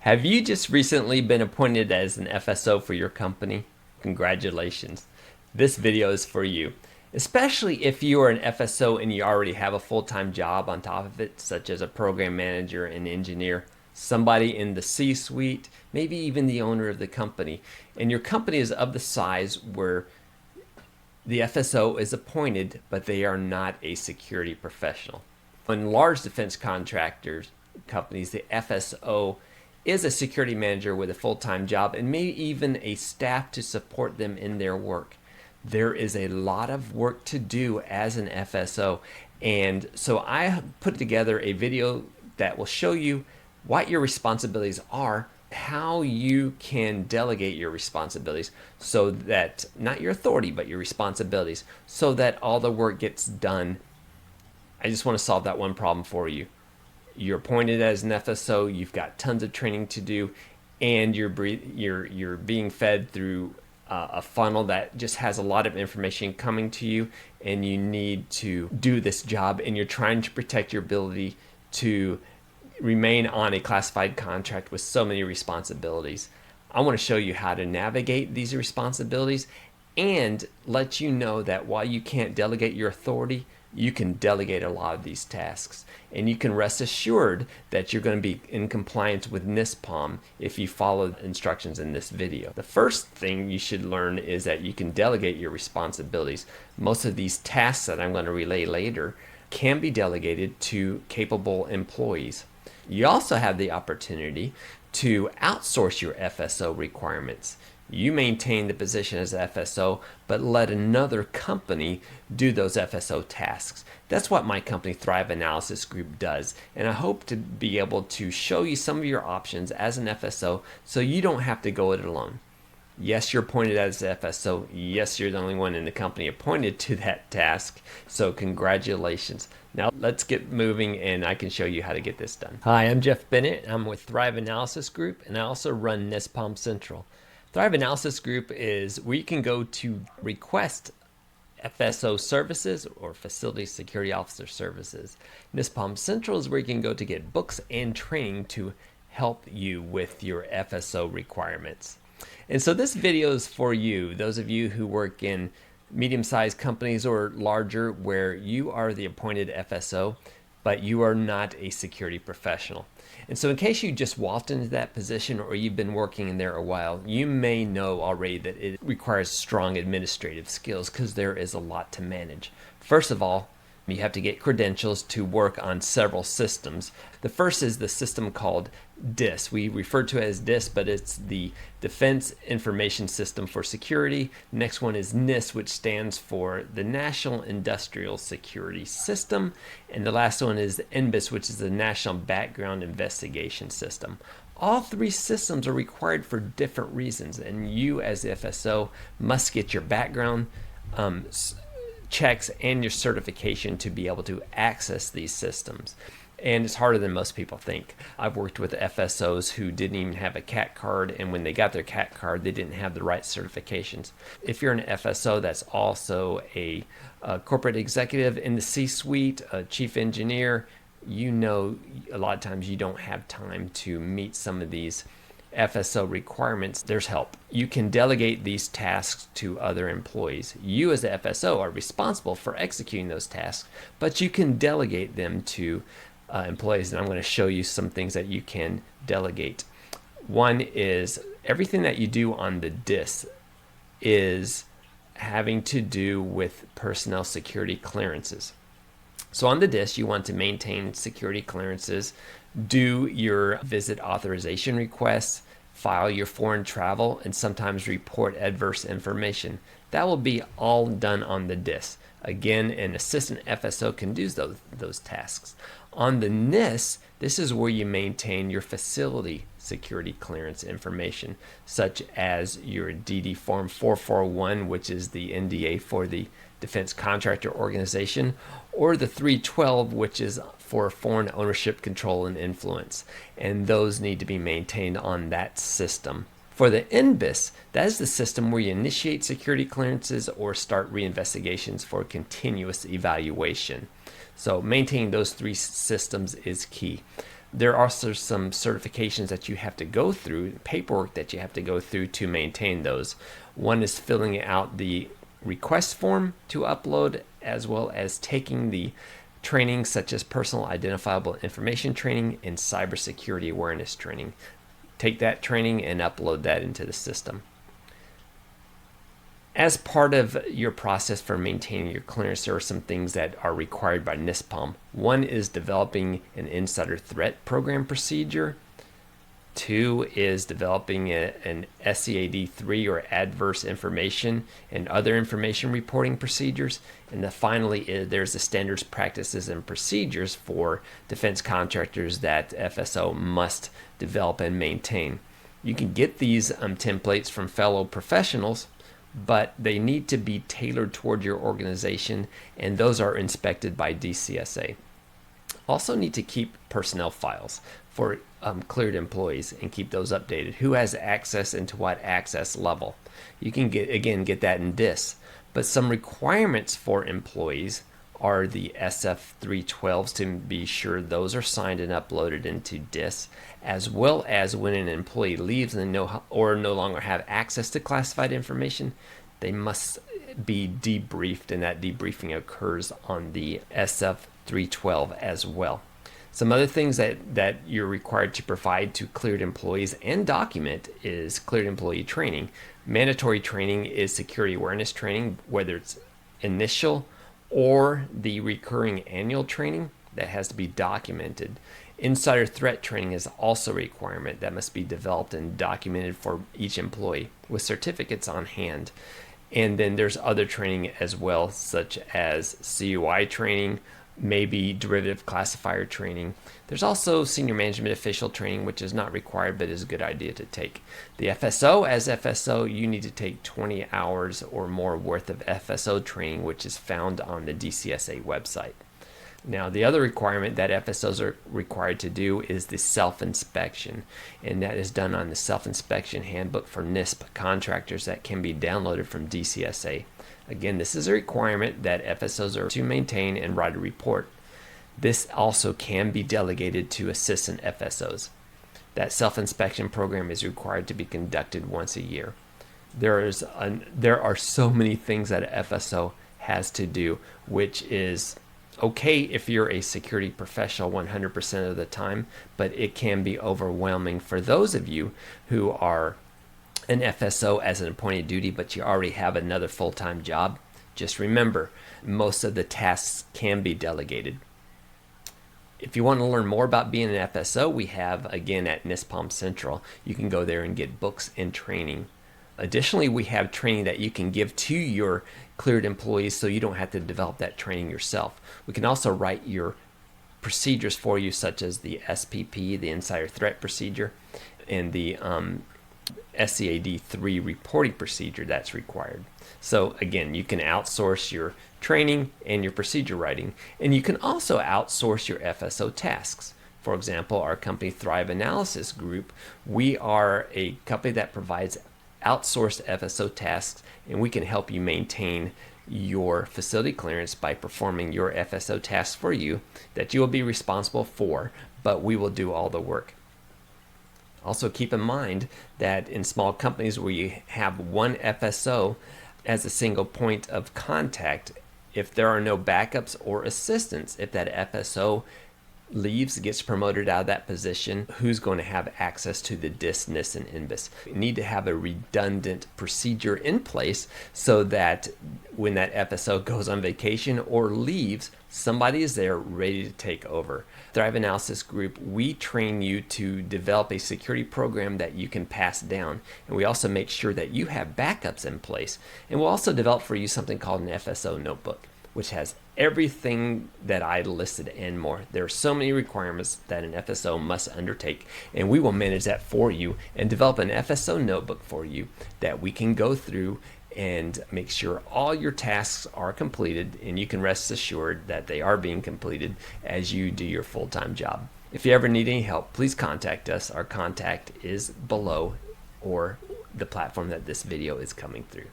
Have you just recently been appointed as an FSO for your company? Congratulations. This video is for you, especially if you are an FSO and you already have a full-time job on top of it, such as a program manager, an engineer, somebody in the C-suite, maybe even the owner of the company, and your company is of the size where the FSO is appointed, but they are not a security professional. In large defense contractors companies, the FSO is a security manager with a full-time job and maybe even a staff to support them in their work. There is a lot of work to do as an FSO, and so I put together a video that will show you what your responsibilities are, how you can delegate your responsibilities so that, not your authority, but your responsibilities, so that all the work gets done. I just want to solve that one problem for you. You're appointed as an FSO, you've got tons of training to do, and you're being fed through a funnel that just has a lot of information coming to you, and you need to do this job, and you're trying to protect your ability to remain on a classified contract with so many responsibilities. I want to show you how to navigate these responsibilities and let you know that while you can't delegate your authority, you can delegate a lot of these tasks, and you can rest assured that you're going to be in compliance with NISPOM if you follow the instructions in this video. The first thing you should learn is that you can delegate your responsibilities. Most of these tasks that I'm going to relay later can be delegated to capable employees. You also have the opportunity to outsource your FSO requirements. You maintain the position as FSO, but let another company do those FSO tasks. That's what my company, Thrive Analysis Group, does. And I hope to be able to show you some of your options as an FSO so you don't have to go it alone. Yes, you're appointed as FSO. Yes, you're the only one in the company appointed to that task. So congratulations. Now let's get moving and I can show you how to get this done. Hi, I'm Jeff Bennett. I'm with Thrive Analysis Group, and I also run NISPOM Central. Thrive Analysis Group is where you can go to request FSO services or Facility Security Officer services. NISPOM Central is where you can go to get books and training to help you with your FSO requirements. And so this video is for you, those of you who work in medium-sized companies or larger where you are the appointed FSO, but you are not a security professional. And so in case you just walked into that position or you've been working in there a while, you may know already that it requires strong administrative skills because there is a lot to manage. First of all, you have to get credentials to work on several systems. The first is the system called DIS. We refer to it as DIS, but it's the Defense Information System for Security. The next one is NIS, which stands for the National Industrial Security System. And the last one is NBIS, which is the National Background Investigation System. All three systems are required for different reasons, and you as the FSO must get your background checks and your certification to be able to access these systems. And it's harder than most people think. I've worked with FSOs who didn't even have a CAT card, and when they got their CAT card, they didn't have the right certifications. If you're an FSO that's also a corporate executive in the C-suite, a chief engineer, you know a lot of times you don't have time to meet some of these FSO requirements. There's help. You can delegate these tasks to other employees. You as the FSO are responsible for executing those tasks, but you can delegate them to employees, and I'm going to show you some things that you can delegate. One is everything that you do on the DIS is having to do with personnel security clearances. So on the DIS, you want to maintain security clearances, do your visit authorization requests, file your foreign travel, and sometimes report adverse information. That will be all done on the DIS. Again, an assistant FSO can do those tasks. On the NIS, this is where you maintain your facility security clearance information, such as your DD Form 441, which is the NDA for the Defense Contractor Organization, or the 312, which is for foreign ownership, control, and influence. And those need to be maintained on that system. For the NBIS, that is the system where you initiate security clearances or start reinvestigations for continuous evaluation. So maintaining those three systems is key. There are also some certifications that you have to go through, paperwork that you have to go through to maintain those. One is filling out the request form to upload, as well as taking the training such as personal identifiable information training and cybersecurity awareness training. Take that training and upload that into the system. As part of your process for maintaining your clearance, there are some things that are required by NISPOM. One is developing an insider threat program procedure. Two is developing an SEAD3 or adverse information and other information reporting procedures. And then finally, there's the standards, practices, and procedures for defense contractors that FSO must develop and maintain. You can get these templates from fellow professionals, but they need to be tailored toward your organization, and those are inspected by DCSA. Also need to keep personnel files for cleared employees and keep those updated. Who has access and to what access level? You can get that in DIS. But some requirements for employees are the SF312s, to be sure those are signed and uploaded into DIS, as well as when an employee leaves and no longer have access to classified information, they must be debriefed, and that debriefing occurs on the SF312 as well. Some other things that you're required to provide to cleared employees and document is cleared employee training. Mandatory training is security awareness training, whether it's initial or the recurring annual training that has to be documented. Insider threat training is also a requirement that must be developed and documented for each employee with certificates on hand. And then there's other training as well, such as CUI training, maybe derivative classifier training. There's also senior management official training, which is not required but is a good idea to take. The FSO, as FSO, you need to take 20 hours or more worth of FSO training, which is found on the DCSA website. Now, the other requirement that FSOs are required to do is the self-inspection, and that is done on the self-inspection handbook for NISP contractors that can be downloaded from DCSA. Again, this is a requirement that FSOs are to maintain and write a report. This also can be delegated to assistant FSOs. That self-inspection program is required to be conducted once a year. There are so many things that an FSO has to do, which is okay if you're a security professional 100% of the time, but it can be overwhelming for those of you who are an FSO as an appointed duty, but you already have another full-time job. Just remember, most of the tasks can be delegated. If you want to learn more about being an FSO, we have, again, at NISPOM Central, you can go there and get books and training. Additionally, we have training that you can give to your cleared employees so you don't have to develop that training yourself. We can also write your procedures for you, such as the SPP, the insider threat procedure, and the SEAD3 reporting procedure that's required. So again, you can outsource your training and your procedure writing, and you can also outsource your FSO tasks. For example, our company Thrive Analysis Group, we are a company that provides outsourced FSO tasks, and we can help you maintain your facility clearance by performing your FSO tasks for you that you will be responsible for, but we will do all the work. Also keep in mind that in small companies where you have one FSO as a single point of contact, if there are no backups or assistants, if that FSO leaves, gets promoted out of that position, who's going to have access to the DIS, NIS, and NBIS? You need to have a redundant procedure in place so that when that FSO goes on vacation or leaves, somebody is there ready to take over. Thrive Analysis Group, we train you to develop a security program that you can pass down, and we also make sure that you have backups in place. And we'll also develop for you something called an FSO notebook, which has everything that I listed and more. There are so many requirements that an FSO must undertake, and we will manage that for you and develop an FSO notebook for you that we can go through and make sure all your tasks are completed, and you can rest assured that they are being completed as you do your full-time job. If you ever need any help, please contact us. Our contact is below or the platform that this video is coming through.